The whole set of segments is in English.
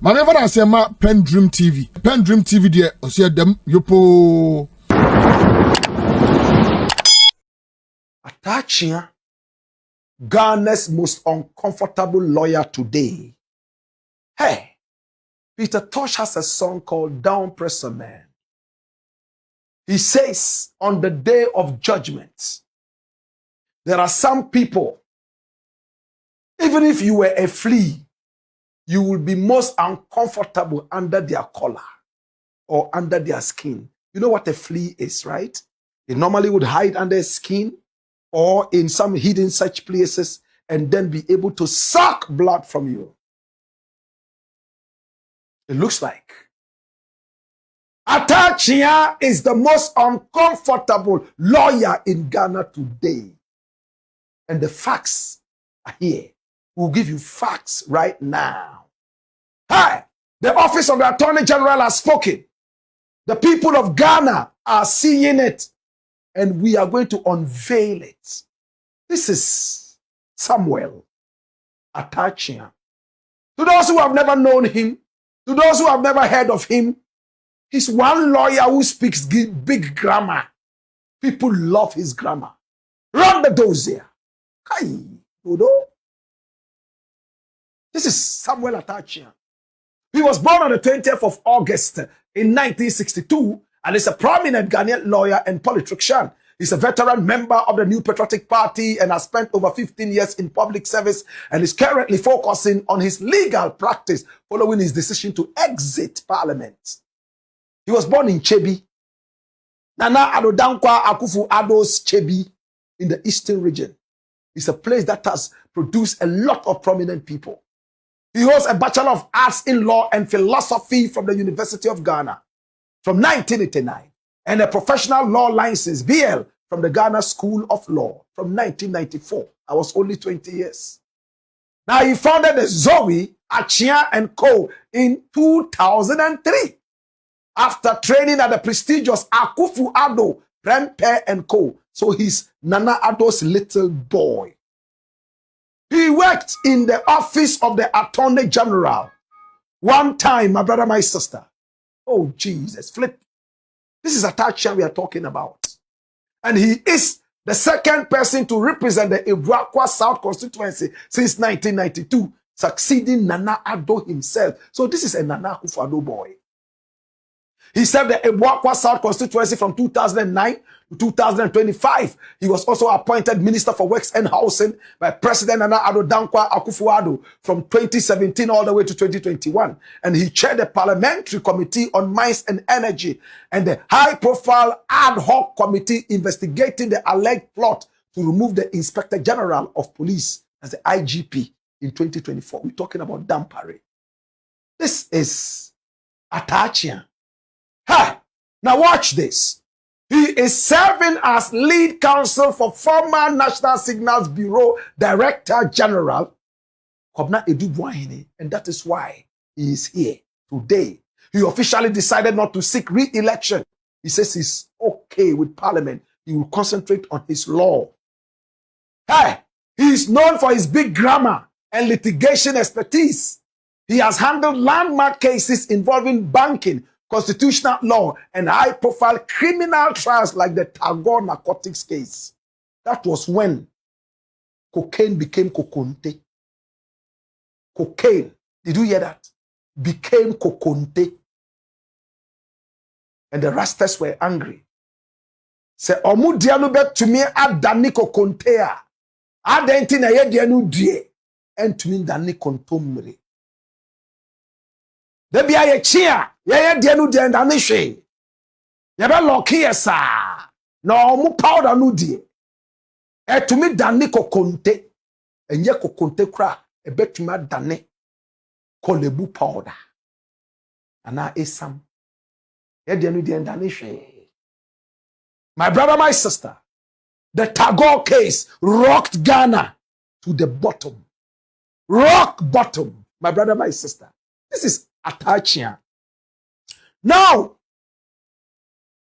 Maneva na sema PENDREAM TV. PENDREAM TV de osia dem yopo. Attachia, Ghana's most uncomfortable lawyer today. Hey, Peter Tosh has a song called Down Pressure Man. He says, on the day of judgment, there are some people, even if you were a flea, you will be most uncomfortable under their collar or under their skin. You know what a flea is, right? It normally would hide under skin or in some hidden such places and then be able to suck blood from you. It looks like Attachia is the most uncomfortable lawyer in Ghana today. And the facts are here. We'll give you facts right now. Hi, the office of the Attorney General has spoken. The people of Ghana are seeing it. And we are going to unveil it. This is Samuel Attachia. To those who have never known him, to those who have never heard of him, he's one lawyer who speaks big grammar. People love his grammar. Run the dossier. Kai, Dodo. This is Samuel Attachia. He was born on the 20th of August in 1962 and is a prominent Ghanaian lawyer and politician. He's a veteran member of the New Patriotic Party and has spent over 15 years in public service and is currently focusing on his legal practice following his decision to exit Parliament. He was born in Chebi, Nana Addo Dankwa Akufo-Addo's Chebi in the Eastern region. It's a place that has produced a lot of prominent people. He holds a Bachelor of Arts in Law and Philosophy from the University of Ghana from 1989 and a professional law license, BL, from the Ghana School of Law from 1994. I was only 20 years. Now he founded the Zoe, Attachia & Co. in 2003 after training at the prestigious Akufo-Addo, Prempeh & Co. So he's Nana Addo's little boy. He worked in the office of the Attorney General. One time, my brother, my sister. Oh, Jesus, flip. This is Attachia we are talking about. And he is the second person to represent the Ebuakwa South constituency since 1992, succeeding Nana Addo himself. So this is a Nana Akufo-Addo boy. He served the Ebuakwa South constituency from 2009 to 2025. He was also appointed Minister for Works and Housing by President Nana Addo Dankwa Akufo-Addo from 2017 all the way to 2021. And he chaired the Parliamentary Committee on Mines and Energy and the high-profile ad hoc committee investigating the alleged plot to remove the Inspector General of Police as the IGP in 2024. We're talking about Dampare. This is Attachia. Hey, now watch this. He is serving as lead counsel for former National Signals Bureau Director General, Boahen, and that is why he is here today. He officially decided not to seek re-election. He says he's okay with Parliament. He will concentrate on his law. Hey, he is known for his big grammar and litigation expertise. He has handled landmark cases involving banking, constitutional law, and high-profile criminal trials like the Tagore narcotics case. That was when cocaine became kokonte. Cocaine, did you hear that? Became kokonte. And the Rastas were angry. Say, omu dianu bet to me adani kokontea. Adenti na ye dianu die. And to me dani kontomre. Debi aye chia, ye dianu die ndani she. Yebe loki esa. No omu powder nu die. E to me dani kokonte. Enye kokonte kra. Ebe to me dani kolebu powder. Ana esam. Ye dianu die ndani she. My brother, my sister, the Tagore case rocked Ghana to the bottom. Rock bottom. My brother, my sister. This is Attachia. Now,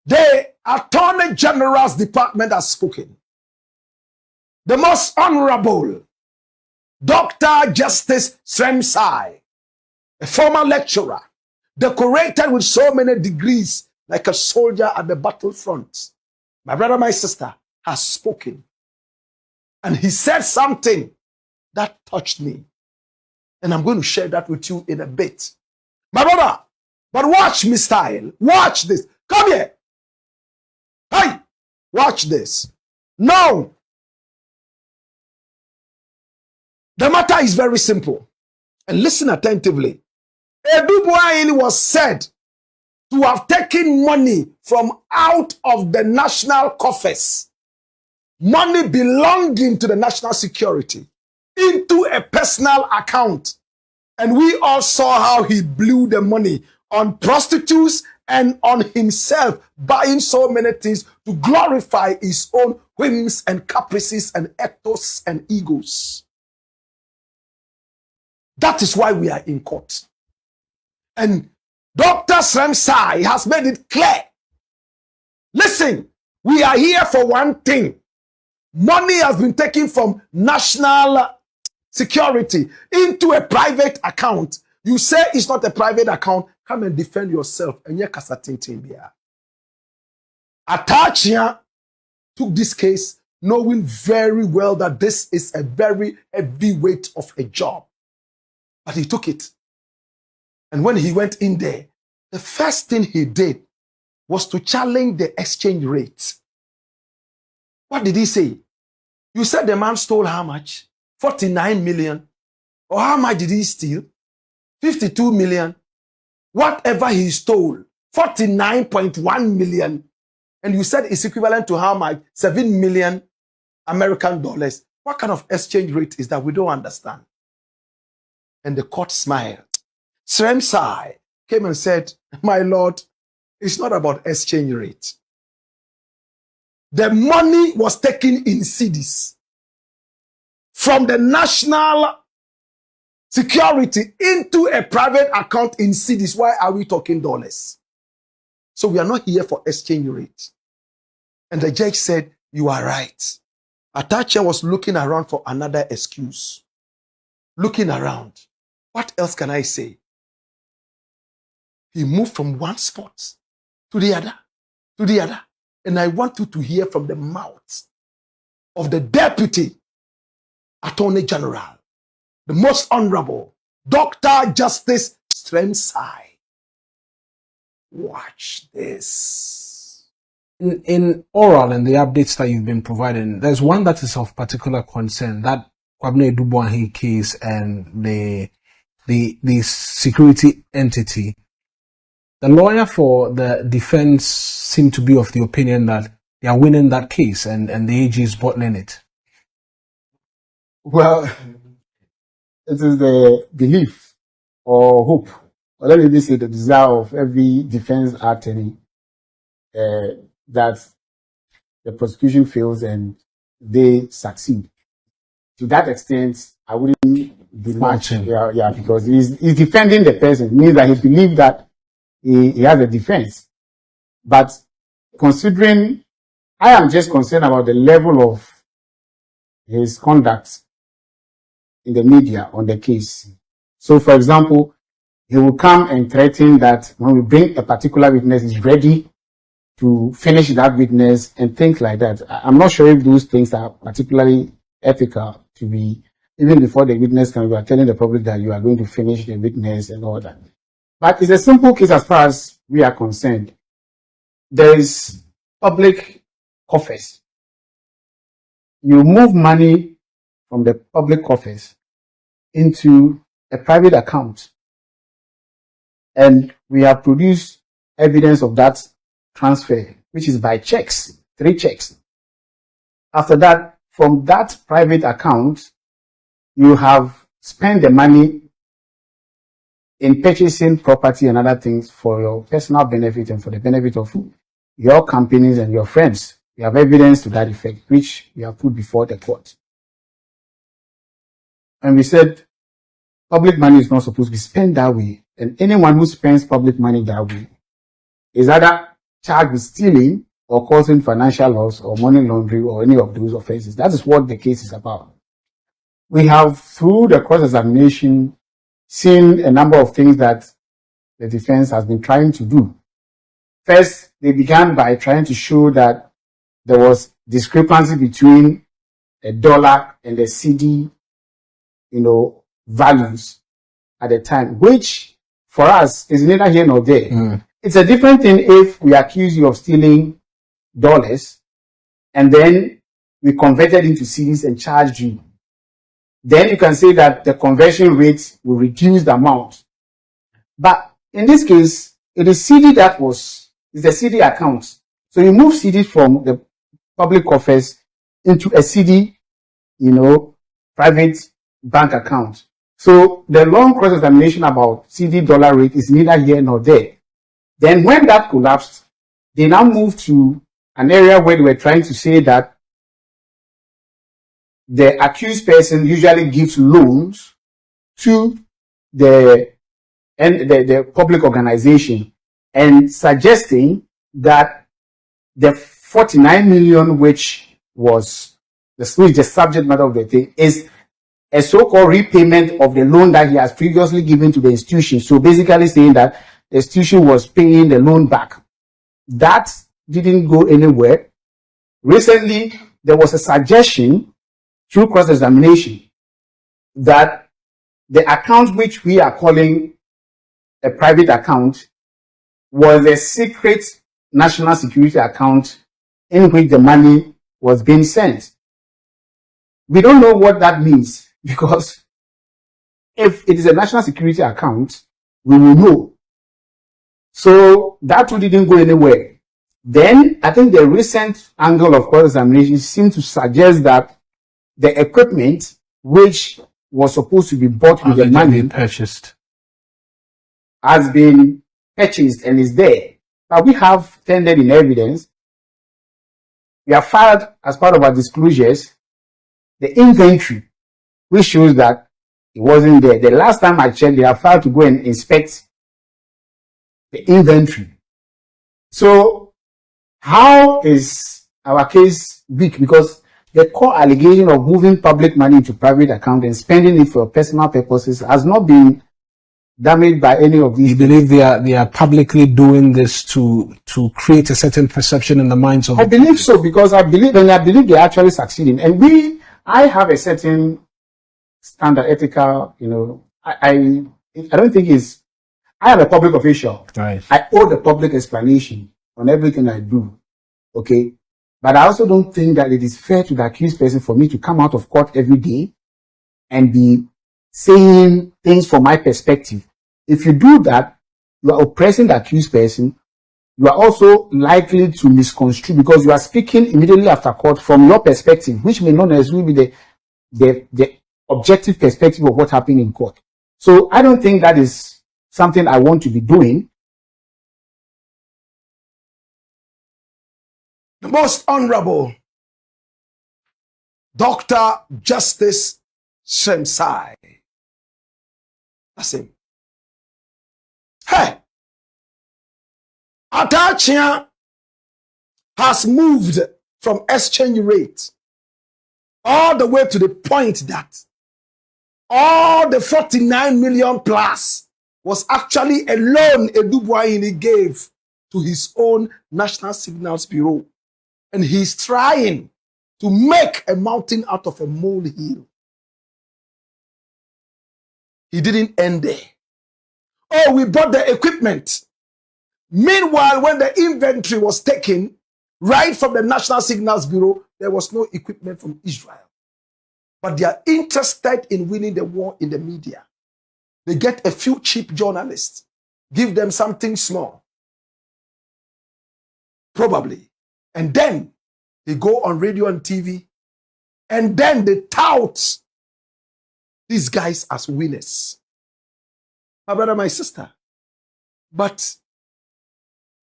the Attorney General's Department has spoken. The Most Honorable Dr. Justice Sremsai a former lecturer, decorated with so many degrees like a soldier at the battlefront. My brother, my sister, has spoken. And he said something that touched me. And I'm going to share that with you in a bit. My brother, but watch me style. Watch this. Come here. Hey, watch this. Now, the matter is very simple. And listen attentively. Boahen was said to have taken money from out of the national coffers, money belonging to the national security, into a personal account. And we all saw how he blew the money on prostitutes and on himself, buying so many things to glorify his own whims and caprices and ethos and egos. That is why we are in court. And Dr. Sremsai has made it clear. Listen, we are here for one thing. Money has been taken from national security into a private account. You say it's not a private account. Come and defend yourself. And you're Attachia took this case knowing very well that this is a very heavy weight of a job. But he took it. And when he went in there, the first thing he did was to challenge the exchange rate. What did he say? You said the man stole how much? 49 million. Or how much did he steal? 52 million. Whatever he stole, 49.1 million. And you said it's equivalent to how much? 7 million American dollars. What kind of exchange rate is that? We don't understand. And the court smiled. Sremsai came and said, my lord, it's not about exchange rate. The money was taken in cedis from the national security into a private account in cedis. Why are we talking dollars? So we are not here for exchange rate. And the judge said, you are right. Attachia was looking around for another excuse. Looking around. What else can I say? He moved from one spot to the other, to the other. And I want you to hear from the mouth of the Deputy Attorney General, the most honorable, Dr. Justice Sremsai. Watch this. In oral and the updates that you've been providing, there's one that is of particular concern, that Kwabena Boahen case and the security entity. The lawyer for the defense seemed to be of the opinion that they are winning that case and the AG is bottling it. Well, it is the belief or hope, or let me say the desire of every defense attorney that the prosecution fails and they succeed. To that extent, I wouldn't be much, because he's defending the person. It means that he believes that he has a defense. But considering, I am just concerned about the level of his conduct in the media on the case. So, for example, he will come and threaten that when we bring a particular witness, he's ready to finish that witness and things like that. I'm not sure if those things are particularly ethical to be, even before the witness can, you are telling the public that you are going to finish the witness and all that. But it's a simple case as far as we are concerned. There is public coffers. You move money from the public coffers into a private account. And we have produced evidence of that transfer, which is by checks, 3 checks. After that, from that private account, you have spent the money in purchasing property and other things for your personal benefit and for the benefit of your companies and your friends. You have evidence to that effect, which we have put before the court. And we said public money is not supposed to be spent that way. And anyone who spends public money that way is either charged with stealing or causing financial loss or money laundering or any of those offenses. That is what the case is about. We have, through the cross-examination, seen a number of things that the defense has been trying to do. First, they began by trying to show that there was discrepancy between the dollar and the CD, values at the time, which for us is neither here nor there. It's a different thing if we accuse you of stealing dollars and then we converted into CDs and charged you. Then you can say that the conversion rate will reduce the amount. But in this case, it is CD it's a CD account. So you move CD from the public coffers into a CD, private bank account. So the long cross-examination about CD dollar rate is neither here nor there. Then when that collapsed, they now moved to an area where they were trying to say that the accused person usually gives loans to the public organization, and suggesting that the 49 million, which was the subject matter of the thing, is a so-called repayment of the loan that he has previously given to the institution. So basically saying that the institution was paying the loan back. That didn't go anywhere. Recently, there was a suggestion through cross-examination that the account which we are calling a private account was a secret national security account in which the money was being sent. We don't know what that means, because if it is a national security account, we will know. So that too didn't go anywhere. Then I think the recent angle of cross-examination seemed to suggest that the equipment which was supposed to be bought with the money purchased has been purchased and is there. Now we have tendered in evidence. We have filed as part of our disclosures the inventory, which shows that it wasn't there. The last time I checked, they have filed to go and inspect the inventory. So how is our case weak? Because the core allegation of moving public money into private account and spending it for personal purposes has not been damaged by any of these. You believe they are publicly doing this to create a certain perception in the minds of? I believe so, because I believe they're actually succeeding. And I have a certain standard ethical, I don't think I am a public official. Right. I owe the public explanation on everything I do. Okay. But I also don't think that it is fair to the accused person for me to come out of court every day and be saying things from my perspective. If you do that, you are oppressing the accused person. You are also likely to misconstrue, because you are speaking immediately after court from your perspective, which may not necessarily be the objective perspective of what happened in court. So I don't think that is something I want to be doing. The most honorable Dr. Justice Shemsai. That's him. Hey! Attachia has moved from exchange rate all the way to the point that all the 49 million plus was actually a loan Boahen gave to his own National Signals Bureau. And he's trying to make a mountain out of a molehill. He didn't end there. Oh, we bought the equipment. Meanwhile, when the inventory was taken right from the National Signals Bureau, there was no equipment from Israel. But they are interested in winning the war in the media. They get a few cheap journalists, give them something small, probably. And then they go on radio and TV, and then they tout these guys as winners. My brother, my sister. But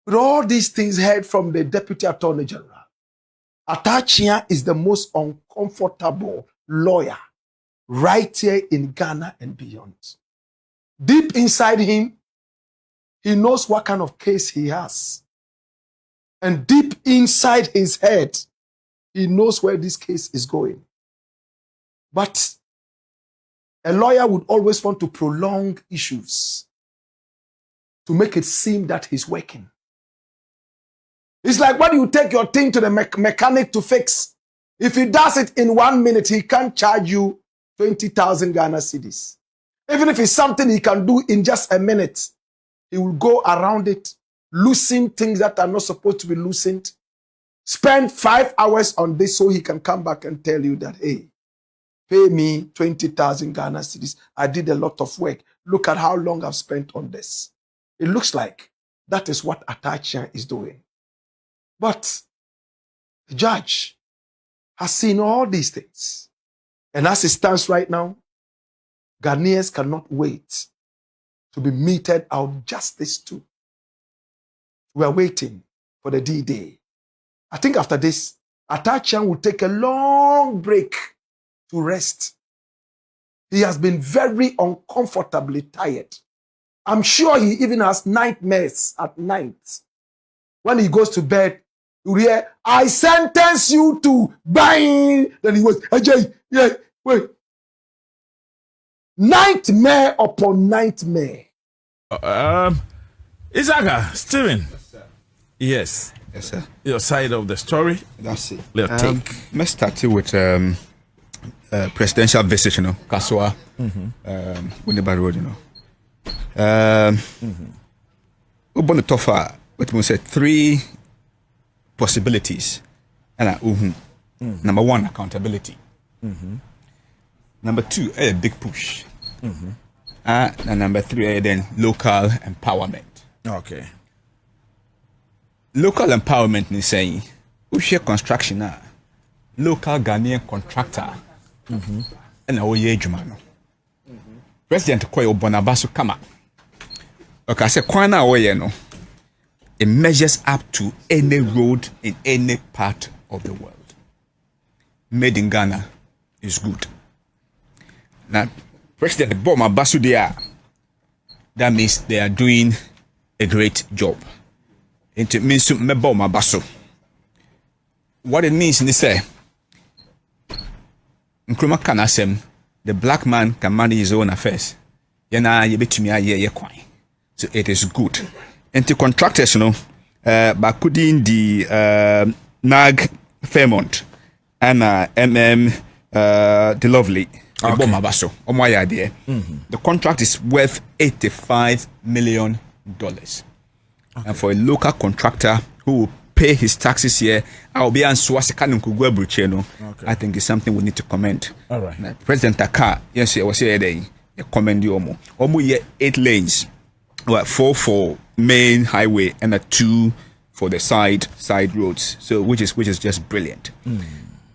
with all these things heard from the Deputy Attorney General, Attachia is the most uncomfortable lawyer right here in Ghana and beyond. Deep inside him, he knows what kind of case he has. And deep inside his head, he knows where this case is going. But A lawyer would always want to prolong issues to make it seem that he's working. It's like when you take your thing to the mechanic to fix. If he does it in 1 minute, he can't charge you 20,000 Ghana cedis. Even if it's something he can do in just a minute, he will go around it, loosen things that are not supposed to be loosened, spend 5 hours on this so he can come back and tell you that, hey, pay me 20,000 Ghana cedis. I did a lot of work. Look at how long I've spent on this. It looks like that is what Attachia is doing. But the judge has seen all these things. And as it stands right now, Ghanaians cannot wait to be meted out justice too. We are waiting for the D-Day. I think after this, Attachia will take a long break to rest. He has been very uncomfortably tired. I'm sure he even has nightmares at night. When he goes to bed, you hear, I sentence you to bang. Then he goes, Ajay, yeah, wait. Nightmare upon nightmare. Isaac, Stephen. Yes. Yes, sir. Your side of the story. That's it. Let's take. Let's start with presidential visit, Kaswa, Winneba Road, Open the tofa, what we say 3 possibilities. And number 1, accountability. Number 2, a big push. And number 3, then local empowerment. Okay. Local empowerment is saying, we share construction now. Local Ghanaian contractor. And our Jumano. President Koyo Bonabasu Kama. Okay, I say Kwana Oyeno. It measures up to any road in any part of the world. Made in Ghana is good. Now, President Bonabasu there, that means they are doing a great job. It means Bonabasu. What it means is say, Nkrumah Kanasem, the black man can manage his own affairs. So it is good. And to contractors, Bakudin the NAG Fairmont and the Lovely. The contract is worth $85 million. And for a local contractor who will pay his taxes here, I think it's something we need to commend. All right. President Taka, yes, I was here today. I commend you almost. Almost 8 lanes, 4 for main highway and 2 for the side roads. So which is just brilliant.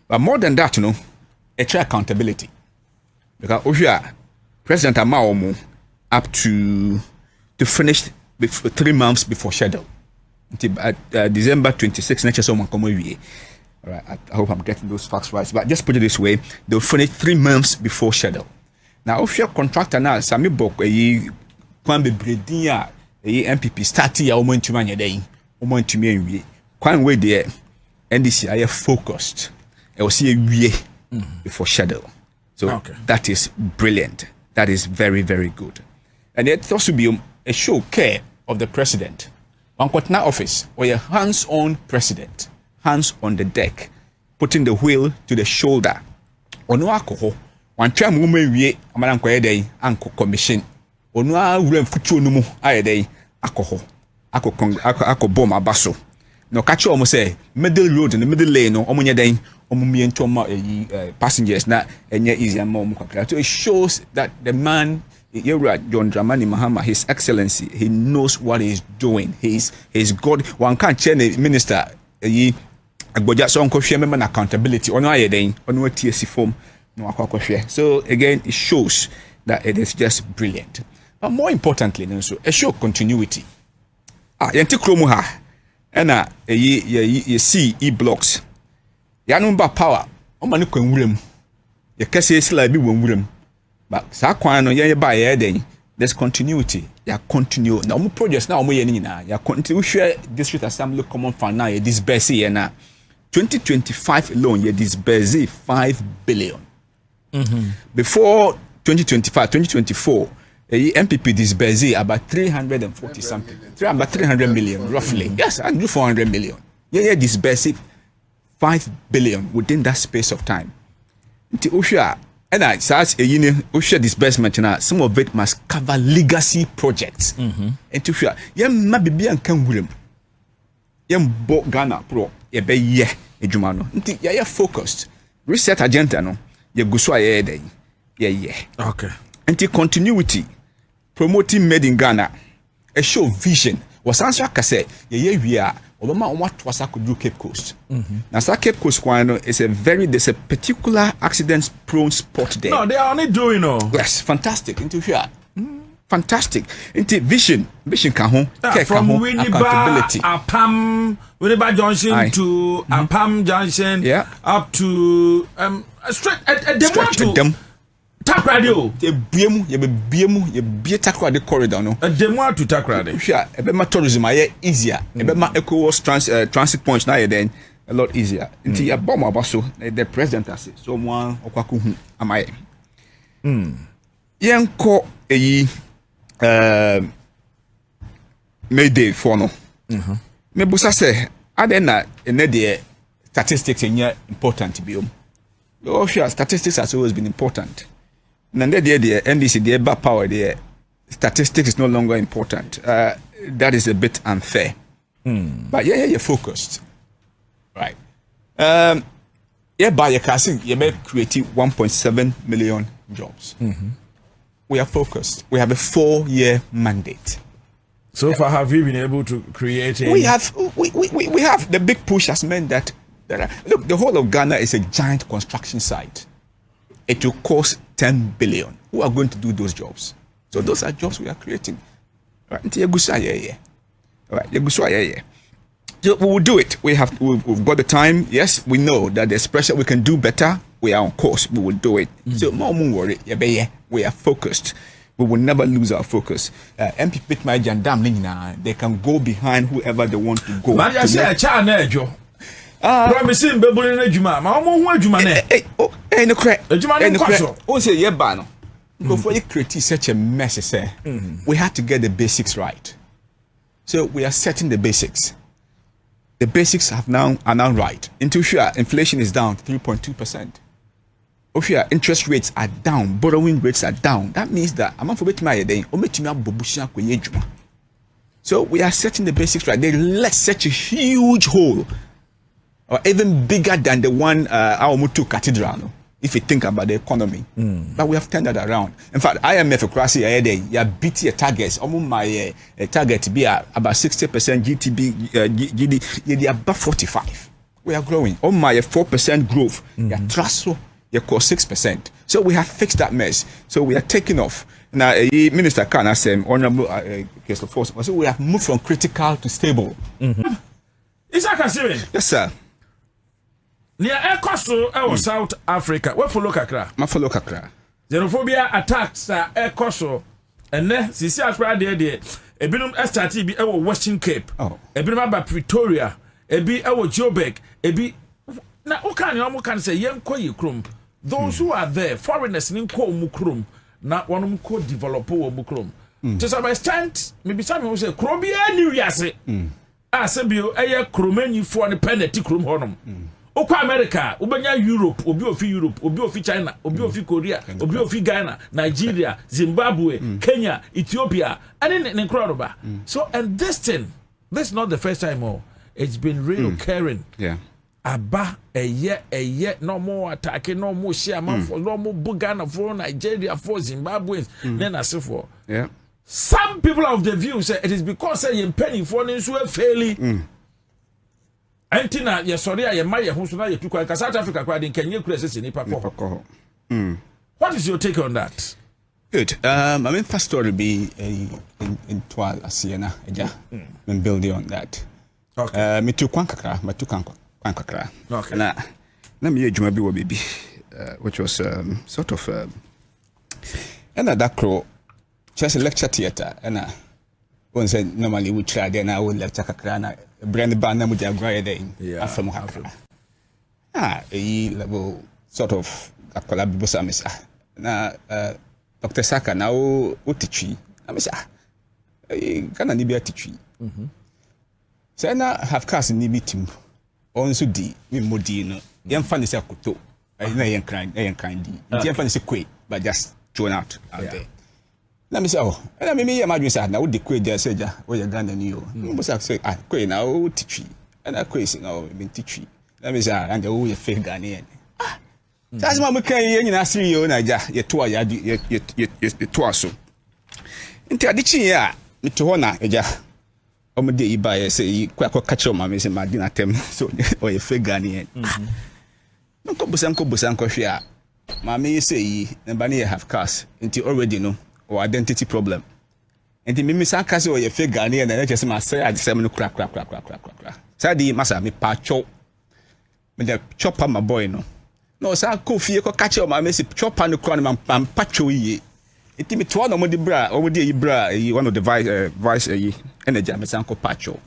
But more than that, extra accountability. Because President Amaomo up to finish 3 months before schedule. December 26th, next year, all right, I hope I'm getting those facts right. But just put it this way, they'll finish 3 months before schedule. Now, if you're a contractor now, Sami Bok, Kwambe Bredia, MPP, starting your moment to me, Kwan way there, NDC, I have focused. I will see a year before schedule. So that is brilliant. That is very, very good. And it also be a show care of the president. Wankotna office, or a hands-on president, hands on the deck, putting the wheel to the shoulder. Ono alcohol, one time woman we anko commission. Ono rem futu numu ayede alcohol. Ako bomb abaso. No catch almost say middle road in the middle lane no omunya den omumi entoma passengers na enye easy and more. So it shows that the man John Dramani Mahama, His Excellency, he knows what he's doing. He's God. One can't change minister. Accountability. So again, it shows that it is just brilliant. But more importantly, it shows continuity. And you see e-blocks. Yanumba power. Omani kwenwurem. You can say it's like be but there's continuity. Ya continue. Now, projects now ya continue. Share district assembly common fund now. This busy na 2025 alone. This busy 5 billion. Before 2025, 2024, MPP disbursed about 340 something, about 300 million roughly. Yes, I do 400 million. Yeah, disbursed 5 billion within that space of time. And I says disbursement now, some of it must cover legacy projects. And to sure, maybe and can William. Bo Ghana pro, be ye, a Jumano. Yeah, focused. Reset agenda, no, ye guswa ye day. Yeah. Okay. Anti continuity, promoting made in Ghana, a show vision. Was answer I say, we are. Obama what was I could do Cape Coast. Now Cape Coast there's a particular accidents prone spot there. No, they are only doing Yes, fantastic. Into here. Fantastic. Into vision can home. From Winneba Junction to Apam Junction up to straight at them. Takrade ye be Takrade corridor no. Demo to Takrade. Sure, my tourism easier. My eco transit points now then a lot easier. Until ya bomb abaso the president has someone okwaku hu amaye. Yenko Mayday for no. Me busa say adena the statistics important to be sure, statistics has always been important. And then the NDC, the back power, the statistics is no longer important. That is a bit unfair. But you're focused. Right. By your casting, you may create 1.7 million jobs. We are focused. We have a 4-year mandate. So far, have you been able to create We have the big push has meant that look, the whole of Ghana is a giant construction site. It will cost 10 billion. Who are going to do those jobs? So those are jobs we are creating. Right? So we will do it. We've got the time. Yes, we know that there's pressure. We can do better. We are on course. We will do it. So no worry. We are focused. We will never lose our focus. MPP my jandam they can go behind whoever they want to go. But I say a child promising baby in Juma. My own Juma. No correct. Juma no oh say yeah bano. Before you create such a mess, we had to get the basics right. So we are setting the basics. The basics are now right. Into sure inflation is down 3.2%. Sure interest rates are down, borrowing rates are down. That means that I'm for my day. So we are setting the basics right. They left such a huge hole, or even bigger than the one our Mutu Cathedral. If you think about the economy, but we have turned that around. In fact, IMF across the area, you beat your targets. Almost my target to be about 60% GDP, you're above 45. We are growing. On my 4% growth, your trust you cost 6%. So we have fixed that mess. So we are taking off. Now, Minister Khan said, Honorable Case of Force, so we have moved from critical to stable. Isaac Asirin. Yes, sir. Near Ekoso, South Africa. What follow Kakra? Ma follow Kakra. Xenophobia attacks Ekoso. And then, Sisi Aspera there. Ebinum STT be Western Cape. Ebinum by Pretoria. Ebi Joburg. Ebi. Now, can say, young Koyi Krum. Those who are there, foreigners in Ko Mukrum, not one ko developer or Mukrum. To some extent, maybe some will say, Krobia New Yase. Asabio, a Kromeni for the penalty Krum Honum. Okwa America, Ubanya Europe, Obi of Europe, Obi of China, Obi of Korea, Obi of Ghana, Nigeria, Zimbabwe, Kenya, Ethiopia, and in incredible. So, and this thing, this is not the first time, it's been recurring. Yeah. Aba a year, no more attacking, no more Shaman for no more Ghana for Nigeria for Zimbabwe, then as for. Yeah. Some people of the view say it is because you're penny for them failing. Antina, yes, sorry, I am my who's not to South Africa, crying, can you create in Papa? What is your take on that? Good. I mean, first story be in Twal, Siena, and building on that. Okay. Me too, Kwankakra, my two Kwankakra. Okay. Now, let me age my baby, which was sort of, and that crow, just a lecture theatre, and one said normally we try, then I would lecture Kakrana. Brand banner with your grade in from Africa. A level sort of a collaboration. Now, Dr. Saka now utichi. I say kana ni be atichi. Say na have cars ni bitim. Also di me modi no. Yem fan say akoto. Na yen crime di. Yem fan say kwe but just thrown out there. Let me say na me ya madwin say na wo de kwe there say ja wo ya Ghana ni o. Mo say kwe na wo tichi. Na kwe say na me tichi. Let me say and wo ye fake Ghanaian. That's why we can yen na siri yo na ja ye to ya ye to aso. Nti adichi ya me to ho na eja omde iba ye say kwa catch o ma me say ma di na tem so o ye fake Ghanaian. Nko busan ko hwe a ma me say yi na ye have cars nti already no or identity problem. Nti me san ka say o ye fake Ghanaian na just ma say adisem no kra. Say di masa me pa cho me the chopper my boy no. No, sir, coffee, catch your my message, chop on the crown and patcho ye. It me to one of the bra, over the bra, one of the vice energy, Miss Uncle Pacho.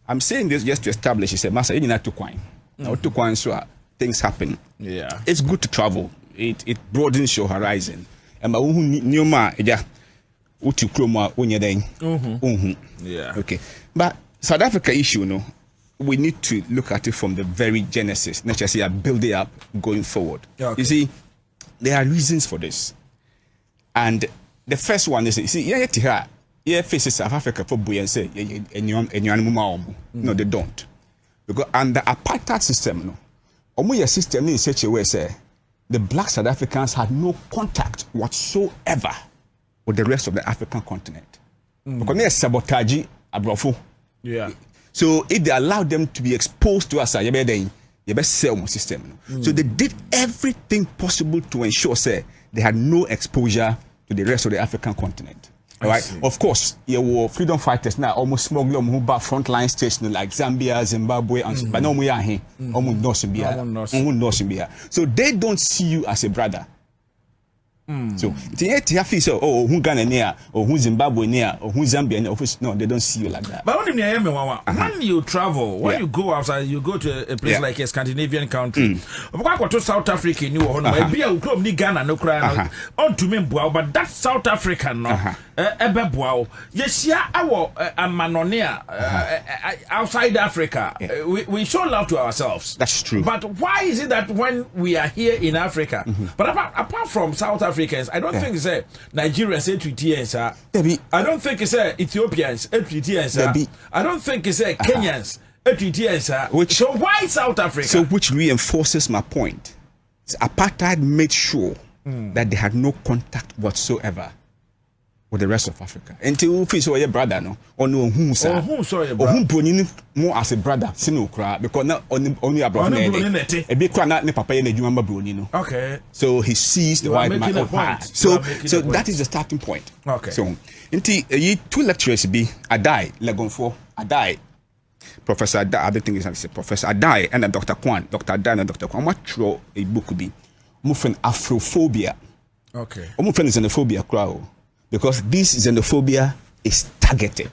I'm saying this just to establish, he said, Master, you not to coin. Now to coin, so things happen. Yeah. It's good to travel, it broadens your horizon. And my own new ma, yeah, utu chroma, unya yeah. Okay. But South Africa issue, no. We need to look at it from the very genesis, not just build it up going forward. Okay. You see, there are reasons for this. And the first one is, you see, faces South Africa for buoyancy, no, they don't. Because under apartheid system, no, system in such a way, say, the black South Africans had no contact whatsoever with the rest of the African continent. Because they sabotage abrofo. Yeah. So if they allowed them to be exposed to us, you best sell system. So they did everything possible to ensure, say, they had no exposure to the rest of the African continent. All right. Of course, you were freedom fighters now, almost smuggle them who back frontline stations like Zambia, Zimbabwe, and but no we are here. Almost So they don't see you as a brother. So who Ghana near or who Zimbabwe near or who Zambia near, no, they don't see you like that. But when you travel, when you go outside, you go to a place like a Scandinavian country. To South Africa, you know, be a club ni Ghana no cry on to me, but that South African no yes, yeah, our manonia outside Africa. We show love to ourselves. That's true. But why is it that when we are here in Africa, but apart from South Africans, I don't think it's Nigerians, I don't think it's Ethiopians, I don't think it's Kenyans, so why South Africa? So which reinforces my point. So apartheid made sure that they had no contact whatsoever with the rest of Africa. Until we feel your brother, no, or no whom sir, or whom putting more as a brother, sino cry, because not only a brother, a big cry, not papa and a Jumamba Brunino. Okay. So he sees the white man of heart. So that is the starting point. Okay. So until two lecturers be I die, Legon I die. Professor Adai, other thing is Professor Adai and Dr. Kwan, Dr. Adai and Dr. Kwan, what throw a book could be moving Afrophobia. Okay. Moving xenophobia crowd. Because this xenophobia is targeted.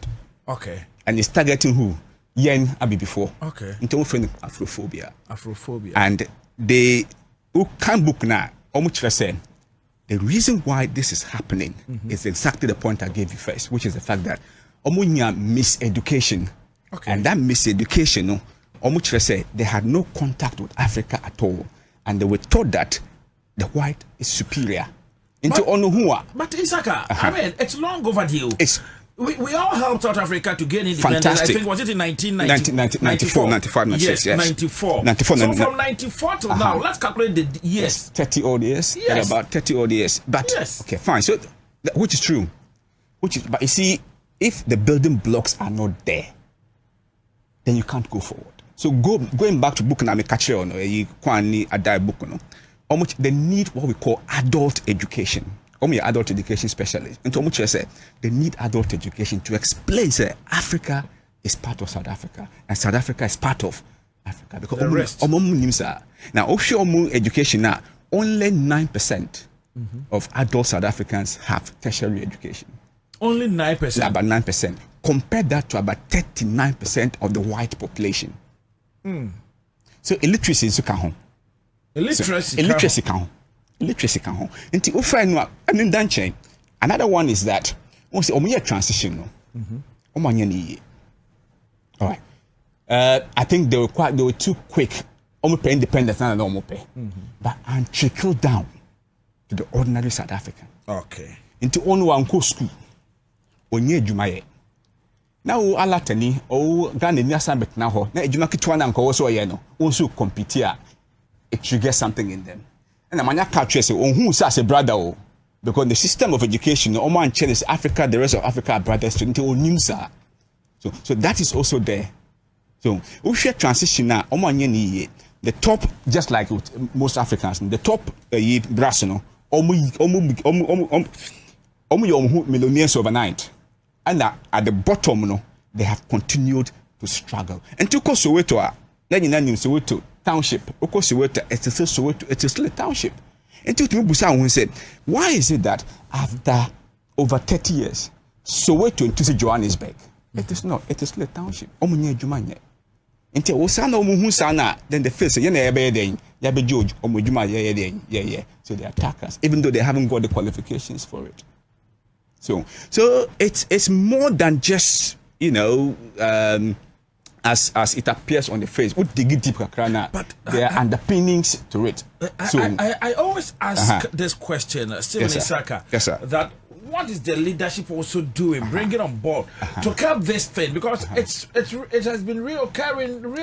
Okay. And it's targeting who? Yen Abi before. Okay. Into Afrophobia. Afrophobia. And they who can book now, the reason why this is happening is exactly the point I gave you first, which is the fact that miseducation. Okay. And that miseducation, they had no contact with Africa at all. And they were taught that the white is superior. But Isaka, I mean, it's long overdue. We all helped South Africa to gain independence. Fantastic. I think, was it in 1994? 95, 96, yes. 94. So from 94 till now, let's calculate the years. 30 odd years. Yes. About 30 odd years. But, okay, fine. So, which is true. But you see, if the building blocks are not there, then you can't go forward. So going back to book na me catch on you kwani adai book no. They need what we call adult education. Adult education specialist. And they need adult education to explain say Africa is part of South Africa and South Africa is part of Africa. Because the rest. Now, education now, only 9% of adult South Africans have tertiary education. Only 9%? About 9%. Compare that to about 39% of the white population. So illiteracy is home. Illiteracy can home. Illiteracy can home. Until you find no, I mean, Another one is that we say omuye transition no. Omanye ni. All right. I think they were too quick. Almost independent na no more pay. But and trickle down to the ordinary South African. Okay. Into onu wa nko school. Onye adwuma ye. Na wo alatani o Ghana ni asan na ho. Na adwuma kitwa na nko wo so ye no. Wonso compete a it triggers something in them. And amanya catch say onhu say as a brother o. Because the system of education, no man is Africa, the rest of Africa are brothers until onimsa. So that is also there. So we share transition now. The top, just like with most Africans, the top brass, millionaires overnight, and at the bottom, they have continued to struggle. And to go Soweto, then in Soweto township, Soweto, it is still a township. And to Busa said, why is it that after over 30 years, Soweto into Johannesburg? It is not. It is still a township. Omunye Jumanye. Until Osana Omuhusana, then the first say, Yabe George, Omujuma, yeah. So they attack us, even though they haven't got the qualifications for it. So it's more than just, as it appears on the face. But there are underpinnings to it. I always ask this question, Stephen Isaka, yes, sir. that what is the leadership also doing, bringing on board to curb this thing? Because it has been reoccurring.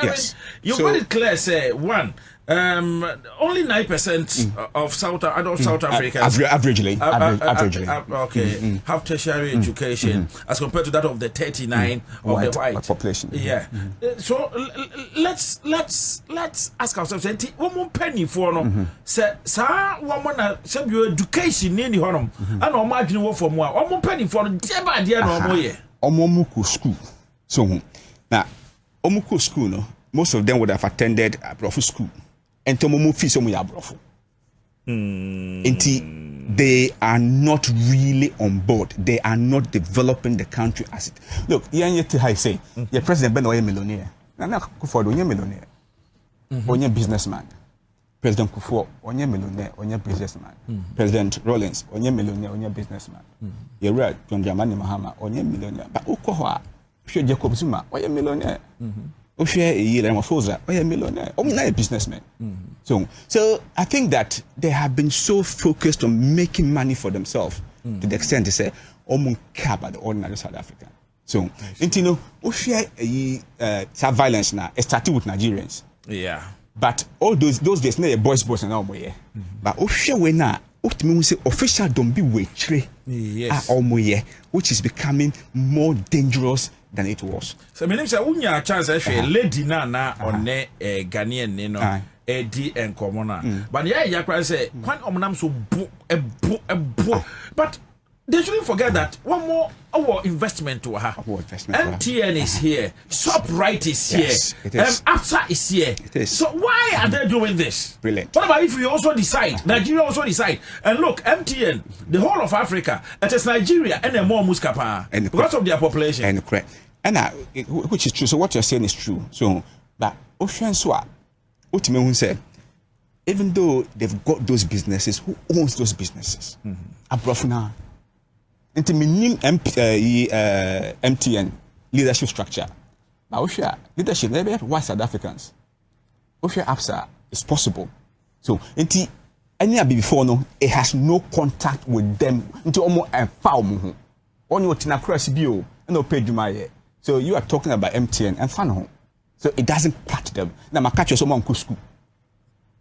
Yes. You made it clear, say, one, only 9% of South Africans averagely have tertiary education as compared to that of the 39 of the white population. Yeah. So let's ask ourselves, one more penny for no say woman some your education ni honom and o margin wo for more one more penny for deba dia no mo ye omomuku school. So now omuku school no, most of them would have attended a prof school. And Tomomu fees omu ya brofo. They are not really on board. They are not developing the country as it. Look, I say, your president Ben Oye millionaire. Nana Kufuor onye millionaire. Onye businessman. President Kufuor onye millionaire, onye businessman. President Rollins onye millionaire, onye businessman. Yewura John Dramani Mahama onye millionaire. But ukohwa Pio Jacob Zuma onye millionaire. A millionaire, a businessman. So I think that they have been so focused on making money for themselves to the extent they say, care about the ordinary South African. So, violence now, it started with Nigerians. Yeah. But all those days, boys and all yeah. But we now, official don't be waitre, which is becoming more dangerous than it was. So my name is Unya chance lady na on Ghanaian no di and common. But yeah, say kwan omnam so but they shouldn't forget that one more our investment to her. MTN is here, ShopRite is here, APSA is here. So why are they doing this? Brilliant. What about if we also decide, Nigeria also decide, and look, MTN, the whole of Africa, it is Nigeria and then more Muskapa because of their population. And correct. And which is true. So what you're saying is true. So, but Ocean Swap, Ultimately said, even though they've got those businesses, who owns those businesses? Abrofuna. Into minim MTN leadership structure. But Osha leadership, maybe why South Africans? Osha APSA is possible. So, into any before no, it has no contact with them. Into almost a foul. Only what in a cross bio and no pay Jumaye. So you are talking about MTN and Fano. So it doesn't catch them. Now, my catch is someone school.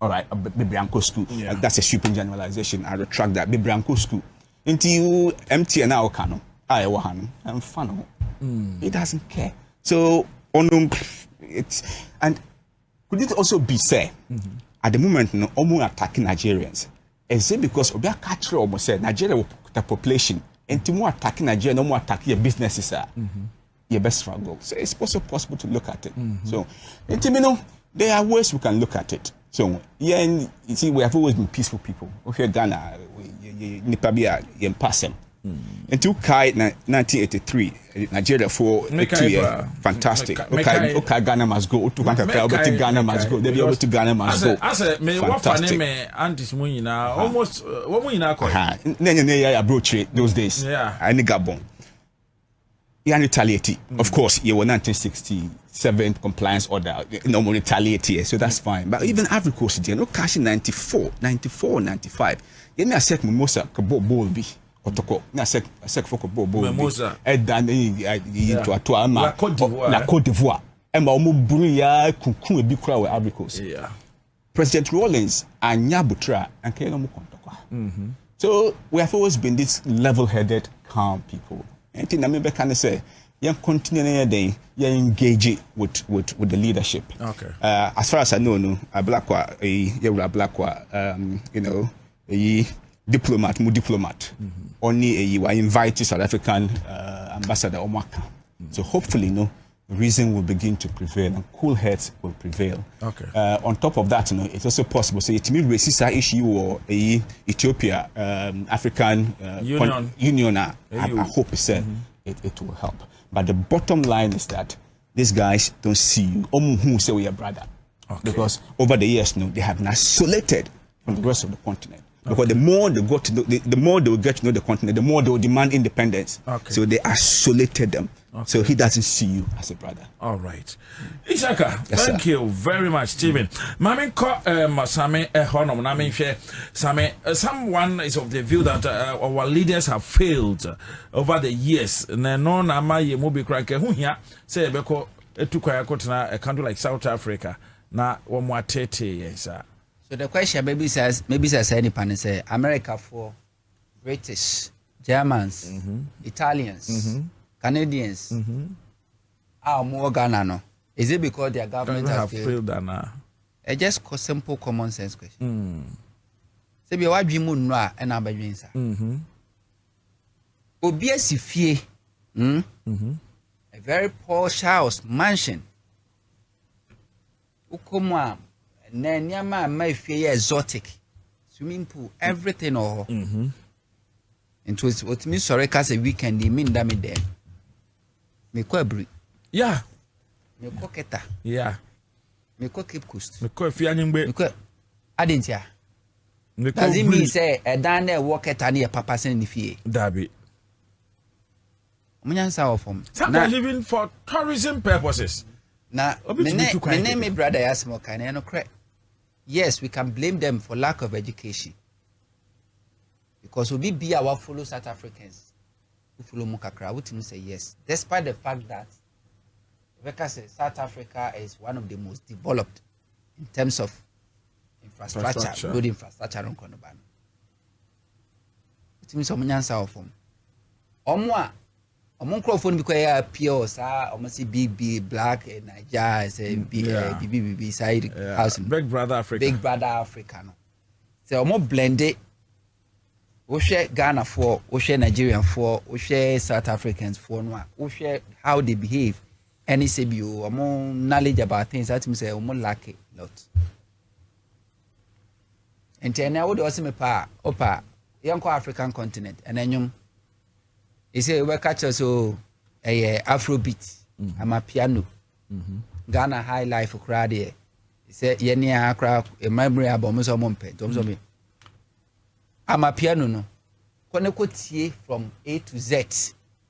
All right, baby uncle school. Yeah. That's a stupid generalization. I retract that. Baby uncle school. Until MTN now Kano, I Boahen and Fano. It doesn't care. So it's and could it also be said at the moment no Omo attacking Nigerians? Is it because Obia catch almost said Nigeria will put the population and more attacking Nigeria, no more attacking your businesses your best struggle. So it's also possible to look at it. So there are ways we can look at it. So yeah, you see, we have always been peaceful people. If you're Ghana, Nipabia, you pass them. Until Kai 1983, Nigeria for 2 years. Fantastic. Okay, Ghana must go. Okay, Ghana must go. They be able to Ghana must go. I said, me what funny me antis munina almost what munina ko. Then broach those days. Yeah. I need Gabon. You retaliate. Of course, you were 1967 compliance order. No more retaliate, so that's fine. But even Ivory Coast, you know, cash in 94, 95. You know, I said Mimosa Kabo Bolby. Otoko na sek for Kabo Bolby. Edan to Ama La Côte d'Ivoire. Emma Omo Buria Kuku Ebi Kura with Ivory Coast. Yeah. President Rawlings and Nyabutra and Kenomo Kontokwa. So we have always been this level-headed, calm people. And I mean, can say, you continue day, you engage with the leadership. Okay. As far as I know, no, a you know, a diplomat. Only you are invited South African ambassador Omaka. So hopefully, no, reason will begin to prevail and cool heads will prevail. Okay. On top of that, you know, it's also possible. So it means racist issue or Ethiopia, African Union. I hope it will help. But the bottom line is that these guys don't see you. Who say we are brother. Okay. Because over the years, no, they have been isolated from the rest of the continent. Because the more they got to know, the more they will get to know the continent, the more they will demand independence. Okay. So they isolated them. Okay. So he doesn't see you as a brother. All right. Ishaka, yes, thank you very much, Stephen. Mami ko Same Honor, Nami share Same. Someone is of the view that our leaders have failed over the years. No nama ye mobi krake hu hia say beko etukwa yakotena a country like South Africa na wamwatete yesa. So the question maybe says any pan say America for British, Germans, Italians, Canadians are more Ghana no. Is it because their government has failed? It's just a simple common sense question. So be what dream no and abadwin sa. Obi asifie a very posh house, mansion. Ukoma Nanyama my fear exotic. Swimming pool, everything or and was what me sorry cause a weekend they mean that me there. Me ko yeah. Me ko keta. Yeah. Me ko Cape Coast. Me ko fianyimbe. Me ko adentia. Does it mean say a dan there work keta ne papa sen ni fie? Dabi. Munyansa of them. Some are living for tourism purposes. Now, my name brother Yasmo Kane no correct. Yes, we can blame them for lack of education. Because we be our fellow South Africans who follow Mukakra, we say yes. Despite the fact that South Africa is one of the most developed in terms of infrastructure. Good infrastructure on Konoban. It means some answer of them. Omwa microphone because pure almost big black and Nigeria say big side house Big Brother Africa no. So almost blended. We share Ghana for, we share Nigerian for, we share South Africans for no. We share how they behave. Any CBO among knowledge about things that me say almost lack a lot. And then I would also me opa young African continent and then he say we catch us so Afrobeat, I'm a piano, Ghana high life crowd here. He say yenya crowd a memory album so mompe. Don't I'm a piano no. Kone ko tie from A to Z.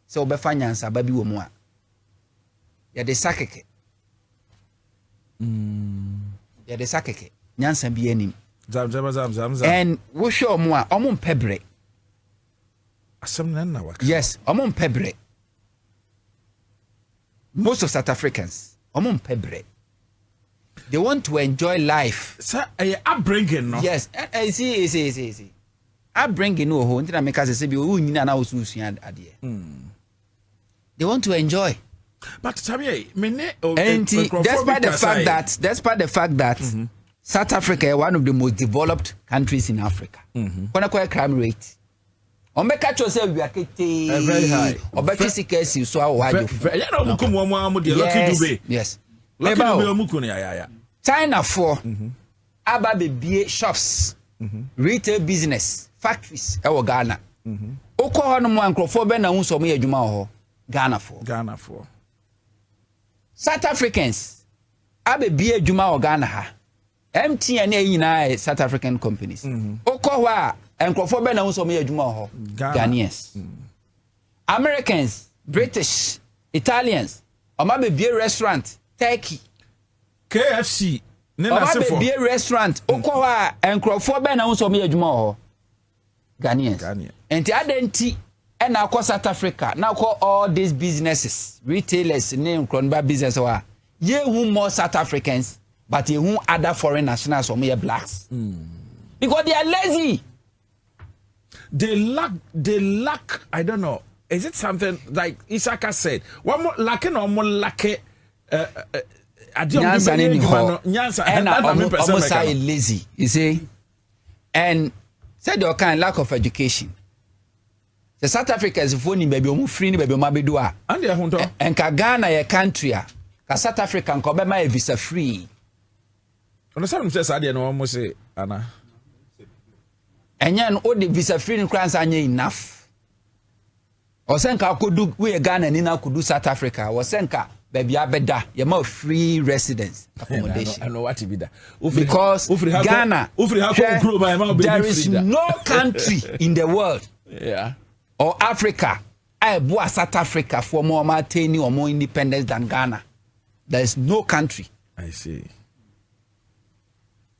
So be finance baby wo mu a. Ya de sakeke. Ya de sakeke. Nyansa bi anim. Zam. And wo show mu a omo mpebre. Yes, among pebre. Most of South Africans, among pebre. They want to enjoy life. Sir, upbringing, no? Yes, I see. Upbringing, no, who did I make us say, they want to enjoy. But despite the fact that South Africa is one of the most developed countries in Africa. Crime rate. Omeka cho say we are very high. Obeki sikesi so awajo. Yes. China for aba bebie shops, retail business, factories e wo Ghana. Oko ho no mo ankrofo be na hu so mo adwuma ho Ghana for South Africans abe bi adwuma ho Ghana ha MTN e nyina South African companies oko ho a ankrofo be na hu so mo adwuma ho Ghanaians Americans British Italians omabe bi restaurant Turkey KFC omabe bi restaurant oko ho a ankrofo be na hu so mo adwuma ho Ghanaians. Enti adenti and now South Africa. Now call all these businesses, retailers, name Kronba business or ye who more South Africans, but ye who other foreign nationals or mere blacks. Because they are lazy. They lack, I don't know. Is it something like Isaka said? One more lacking or more lacking Nyansa and almost lazy, you see. And said your kind lack of education. The South Africa is phone baby omu free ni baby omu abedua. And ya hunto. And ka Ghana ye country a ka South Africa nko be ma visa free. Ono sam say say no omu say ana. Enya no the visa free ni kran sa anya enough. O senka akodu we Ghana ni na akodu South Africa. O senka baby abeda ye ma free residence accommodation. I know what be that. Because Ghana there is no country in the world. Yeah. Or Africa, I boy South Africa for more maintain or more independence than Ghana. There is no country. I see.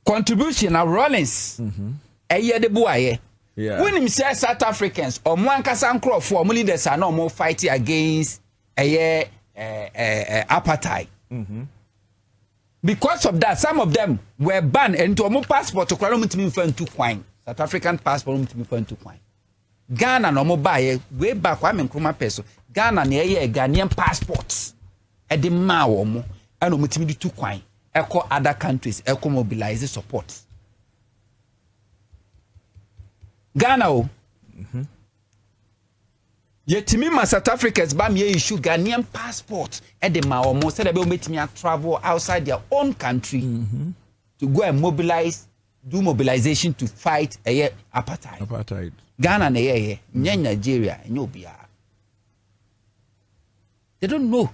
Contribution of Rollins. A year the boy. Yeah. When him say South Africans or one Casancro for leaders are no more fighting against a year apartheid. Because of that, some of them were banned and to a more passport to Kwame South African passport to Kwame. Ghana no mo buy way back Kwame Nkrumah peso. Ghana na ye Ghanaian passports. E de ma wo mo and omutimi di 2 kwan. E call other countries e mobilize support. Ghana o. Yetimi ma South Africans ba me issue Ghanaian passport e de ma wo mo say they be metimi travel outside their own country to go and mobilize, do mobilization to fight apartheid. Ghana na ye Nigeria nyobia. They don't know.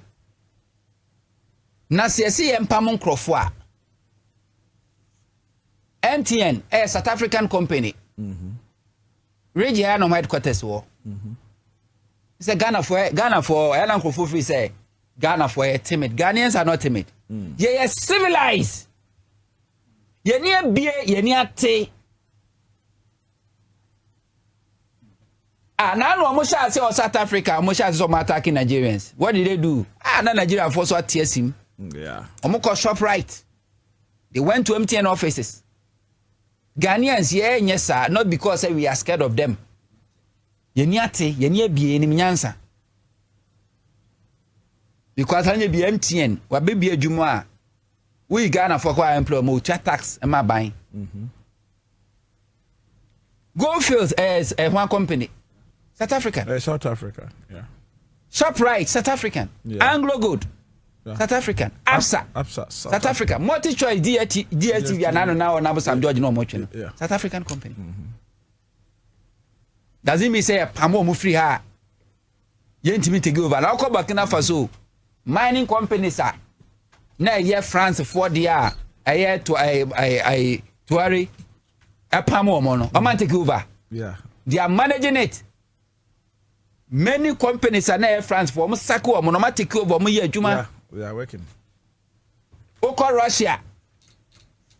Na see empamon crofo a MTN a South African company. Regional headquarters wo. It's a Ghana for Elan Crofo free say Ghana for timid. Ghanaians are not timid. Ye civilized. Ye near beer, ye near tea. Now almost say South Africa, almost as some attacking Nigerians. What did they do? Now Nigeria force what tears him. Yeah. Almost shop right. They went to MTN offices. Ghanaians, yes, sir, not because we are scared of them. Yeniate, yenie be ni nyansa. Because anye be MTN, wa baby adwuma. We Ghana for kwa employ mo tax am buying. Goldfields as one company. South African. South Africa, yeah. ShopRite, South African. Yeah. Anglo Good, South African. ABSA, South Africa. Multi-choice DSTV and now Sam George no much. South African company. Does it mean say Pamo mu free ha? Yentimi take over. Now come back na Faso. Mining companies are na year France for dia a year to a Tuari a Pamo mono. A man take over. Yeah. They are managing it. Many companies are now France for almost Sako or Monomatic over me. Yeah, we are working. Oko Russia.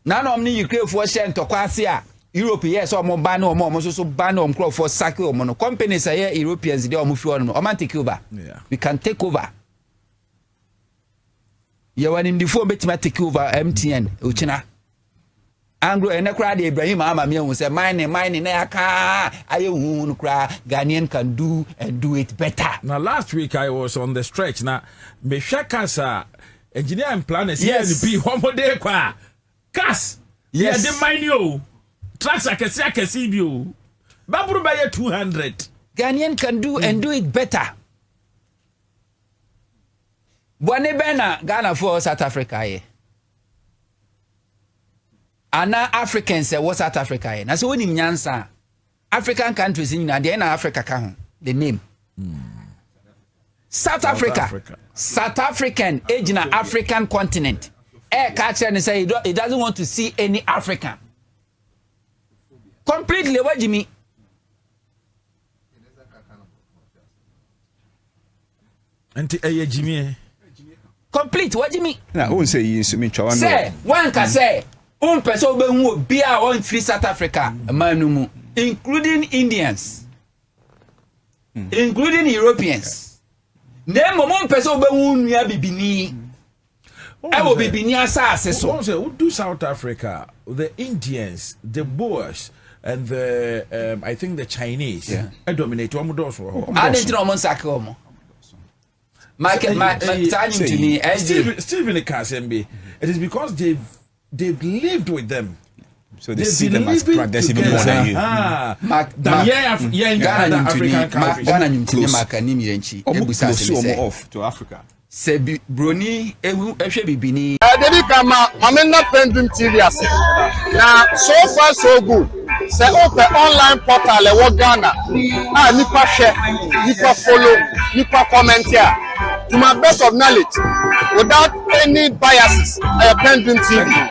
None of me you create for Shen to Kwasia. Europe, yes, or more ban or more so ban or crop for Sako or Mono. Companies are here, Europeans, they are moving on. Or man take over. Yeah. We can take over. You want him before bet take over MTN, Uchina. Anglo and crowd Ibrahim Amami will say mining aka I cry Ghanaian can do and do it better. Now last week I was on the stretch. Now me shakasa engineer and planners yes. Be one more day kwa Cas yes the mine you tracks I can see you Baburu by 200 Ghanaian can do and do it better. Bwane bena Ghana for South Africa ye. Ana Africans say what South Africa ye. Na so woni nyansa. African countries in the end Africa can the name. South Africa. South African age in African continent. Air catcher and say he doesn't want to see any African. Completely what Jimmy. Jimmy. Complete what Jimmy. I won't say you me say one can say person who be on free South Africa manumu, including Indians, including Europeans. Name one person who near bibini. I will be bibini so. Who do South Africa? The Indians, the Boers, and the I think the Chinese. Yeah. I dominate. I didn't know Stephen Kasembe. It is because they've lived with them. So they see them as brothers even more than you. Off to Africa. Sebi Broni ehwe bibini. Debi kama amena Pendream TV ase. Na so far so good. Say open online portal e wo Ghana. Ah nipa share, nipa follow, nipa comment here. To my best of knowledge, without any biases, Pendream TV.